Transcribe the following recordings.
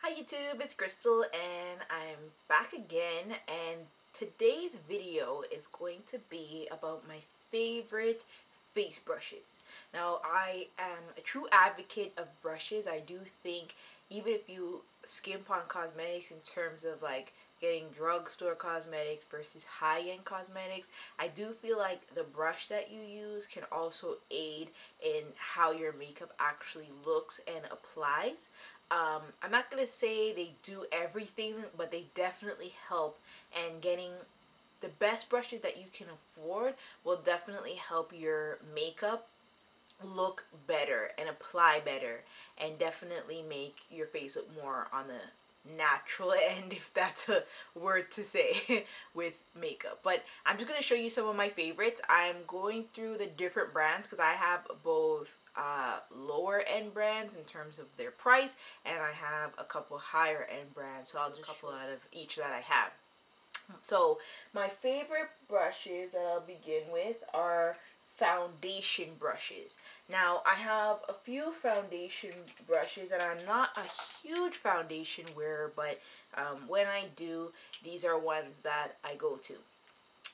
Hi YouTube, it's Crystal and I'm back again, and today's video is going to be about my favorite face brushes. Now, I am a true advocate of brushes. I do think even if you skimp on cosmetics in terms of like getting drugstore cosmetics versus high-end cosmetics, I do feel like the brush that you use can also aid in how your makeup actually looks and applies. I'm not gonna say they do everything, but they definitely help, and getting the best brushes that you can afford will definitely help your makeup look better and apply better, and definitely make your face look more on the natural end, if that's a word to say, with makeup. But I'm just going to show you some of my favorites. I'm going through the different brands because I have both lower end brands in terms of their price, and I have a couple higher end brands, so I'll just couple out of each that I have. So my favorite brushes that I'll begin with are foundation brushes. Now, I have a few foundation brushes, and I'm not a huge foundation wearer, but when I do, these are ones that I go to.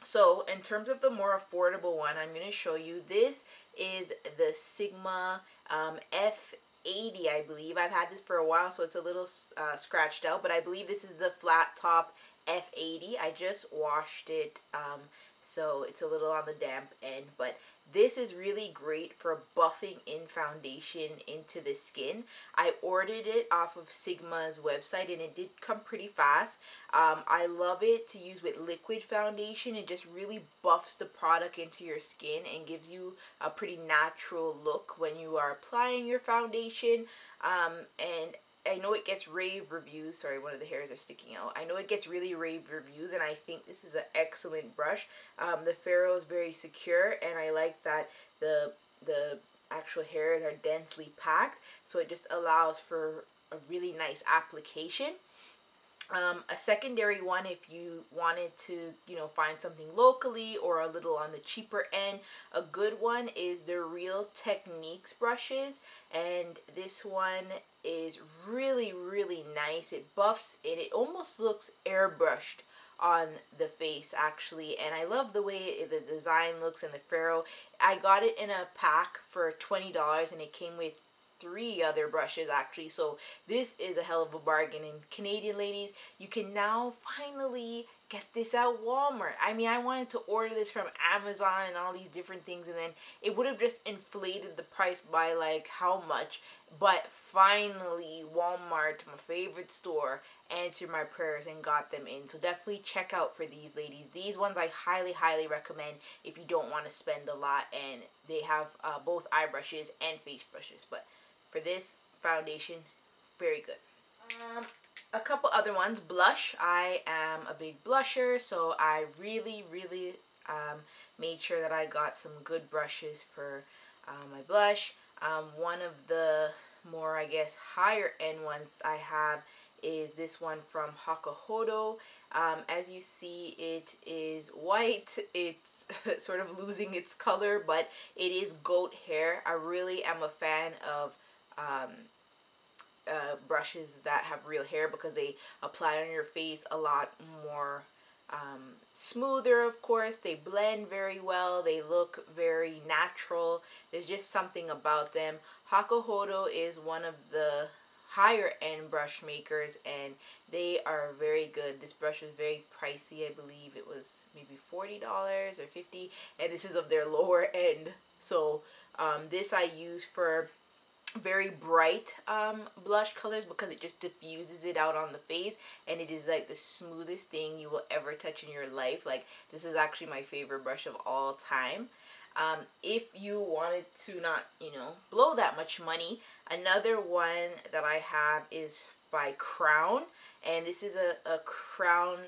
So in terms of the more affordable one, I'm going to show you, this is the Sigma F80, I believe. I've had this for a while, so it's a little scratched out, but I believe this is the flat top F80. I just washed it, so it's a little on the damp end, but this is really great for buffing in foundation into the skin. I ordered it off of Sigma's website, and it did come pretty fast. I love it to use with liquid foundation. It just really buffs the product into your skin and gives you a pretty natural look when you are applying your foundation. And I know it gets rave reviews. Sorry, one of the hairs are sticking out. I know it gets really rave reviews, and I think this is an excellent brush. The ferrule is very secure, and I like that the actual hairs are densely packed, so it just allows for a really nice application. A secondary one, if you wanted to, find something locally or a little on the cheaper end, a good one is the Real Techniques brushes, and this one is really, really nice. It buffs and it almost looks airbrushed on the face, actually, and I love the way the design looks and the ferrule. I got it in a pack for $20, and it came with 3 other brushes, actually, so this is a hell of a bargain. And Canadian ladies, you can now finally get this at Walmart. I mean, I wanted to order this from Amazon and all these different things, and then it would have just inflated the price by like how much, but finally Walmart, my favorite store, answered my prayers and got them in. So definitely check out for these, ladies. These ones I highly recommend if you don't want to spend a lot, and they have both eye brushes and face brushes. But for this foundation, very good. A couple other ones. Blush. I am a big blusher, so I really made sure that I got some good brushes for my blush. One of the more, I guess, higher end ones I have is this one from Hakuhodo. As you see, it is white. It's sort of losing its color, but it is goat hair. I really am a fan of brushes that have real hair because they apply on your face a lot more smoother. Of course, they blend very well, they look very natural. There's just something about them. Hakuhodo is one of the higher end brush makers, and they are very good. This brush was very pricey. I believe it was maybe $40 or $50, and this is of their lower end. So this I use for very bright blush colors because it just diffuses it out on the face, and it is like the smoothest thing you will ever touch in your life. Like, this is actually my favorite brush of all time. If you wanted to not, blow that much money, another one that I have is by Crown, and this is a Crown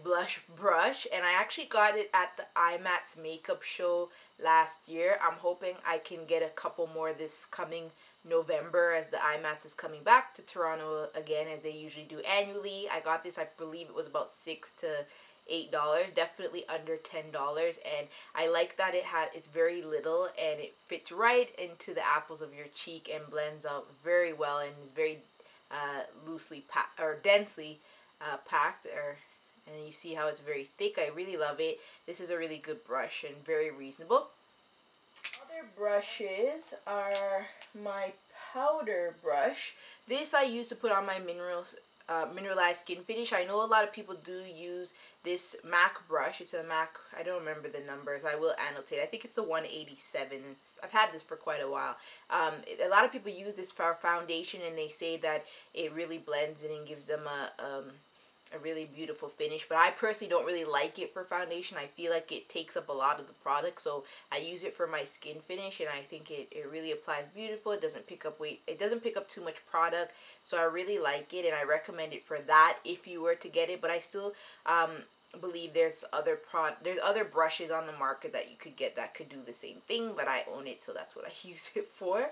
blush brush, and I actually got it at the IMATS makeup show last year. I'm hoping I can get a couple more this coming November, as the IMATS is coming back to Toronto again, as they usually do annually. I got this, I believe it was about $6 to $8, definitely under $10. And I like that it's very little and it fits right into the apples of your cheek and blends out very well and is very loosely packed or densely packed. And you see how it's very thick. I really love it. This is a really good brush and very reasonable. Other brushes are my powder brush. This I use to put on my mineralized skin finish. I know a lot of people do use this MAC brush. It's a MAC, I don't remember the numbers. I will annotate. I think it's the 187. I've had this for quite a while. A lot of people use this for foundation and they say that it really blends in and gives them a really beautiful finish, but I personally don't really like it for foundation. I feel like it takes up a lot of the product, so I use it for my skin finish, and I think it really applies beautiful. It doesn't pick up weight. It doesn't pick up too much product, so I really like it, and I recommend it for that if you were to get it. But I still believe there's other brushes on the market that you could get that could do the same thing, but I own it, so that's what I use it for.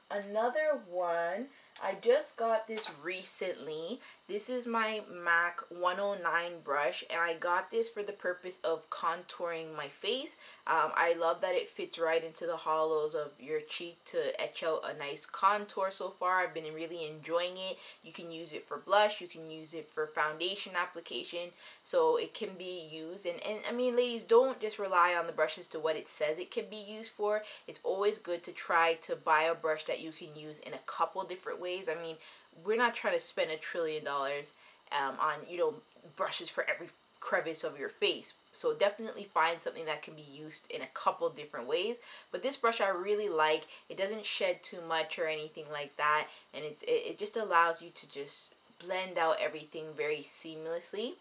Another one, I just got this recently. This is my MAC 109 brush, and I got this for the purpose of contouring my face. I love that it fits right into the hollows of your cheek to etch out a nice contour so far. I've been really enjoying it. You can use it for blush, you can use it for foundation application, so it can be used. And I mean, ladies, don't just rely on the brushes to what it says it can be used for. It's always good to try to buy a brush that you can use in a couple different ways. I mean, we're not trying to spend $1 trillion on, you know, brushes for every crevice of your face. So definitely find something that can be used in a couple different ways. But this brush I really like. It doesn't shed too much or anything like that, and it just allows you to just blend out everything very seamlessly.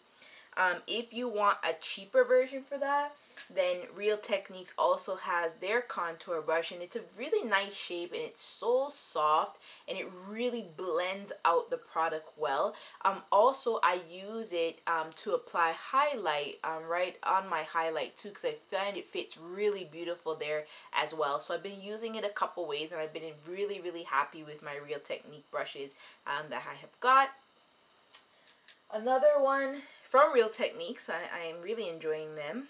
If you want a cheaper version for that, then Real Techniques also has their contour brush, and it's a really nice shape, and it's so soft, and it really blends out the product well. Also, I use it to apply highlight right on my highlight too, because I find it fits really beautiful there as well. So I've been using it a couple ways, and I've been really happy with my Real Technique brushes that I have got. Another one from Real Techniques, I am really enjoying them.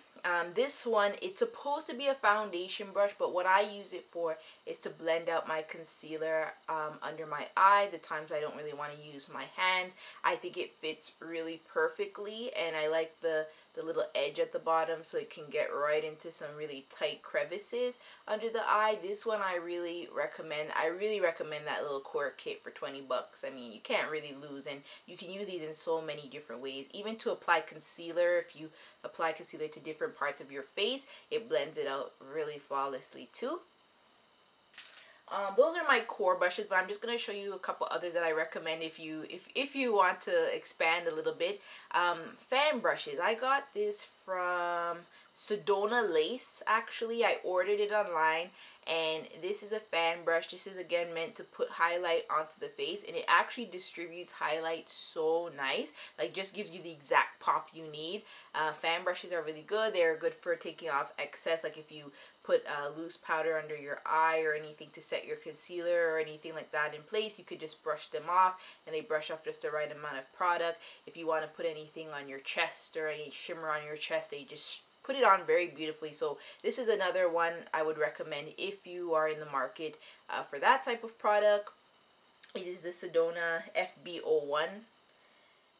This one, it's supposed to be a foundation brush, but what I use it for is to blend out my concealer under my eye, the times I don't really want to use my hands. I think it fits really perfectly, and I like the little edge at the bottom so it can get right into some really tight crevices under the eye. This one I really recommend. I really recommend that little core kit for 20 bucks. I mean, you can't really lose, and you can use these in so many different ways. Even to apply concealer, if you apply concealer to different parts of your face, it blends it out really flawlessly too. Those are my core brushes, but I'm just going to show you a couple others that I recommend if you want to expand a little bit. Fan brushes. I got this from Sedona Lace, actually. I ordered it online, and this is a fan brush. This is again meant to put highlight onto the face, and it actually distributes highlight so nice. Like, just gives you the exact pop you need. Fan brushes are really good. They're good for taking off excess, like if you put loose powder under your eye or anything to set your concealer or anything like that in place, you could just brush them off, and they brush off just the right amount of product. If you want to put anything on your chest or any shimmer on your chest, they just put it on very beautifully. So this is another one I would recommend if you are in the market for that type of product. It is the Sedona FB01.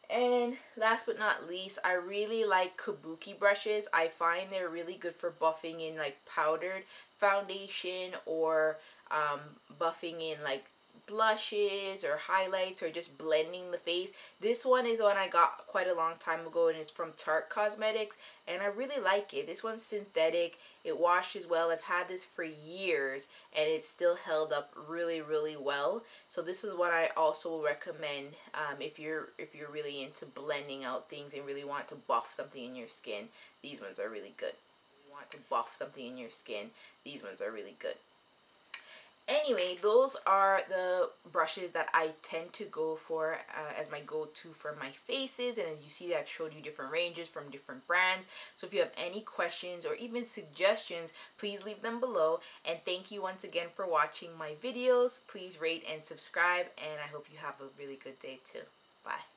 And last but not least, I really like Kabuki brushes. I find they're really good for buffing in like powdered foundation, or buffing in like blushes or highlights, or just blending the face. This one is one I got quite a long time ago, and it's from Tarte Cosmetics, and I really like it. This one's synthetic. It washes well. I've had this for years, and it's still held up really well. So this is what I also recommend if you're really into blending out things and really want to buff something in your skin. These ones are really good. If you want to buff something in your skin, these ones are really good. Anyway, those are the brushes that I tend to go for as my go-to for my faces. And as you see, I've showed you different ranges from different brands. So if you have any questions or even suggestions, please leave them below. And thank you once again for watching my videos. Please rate and subscribe, and I hope you have a really good day too. Bye.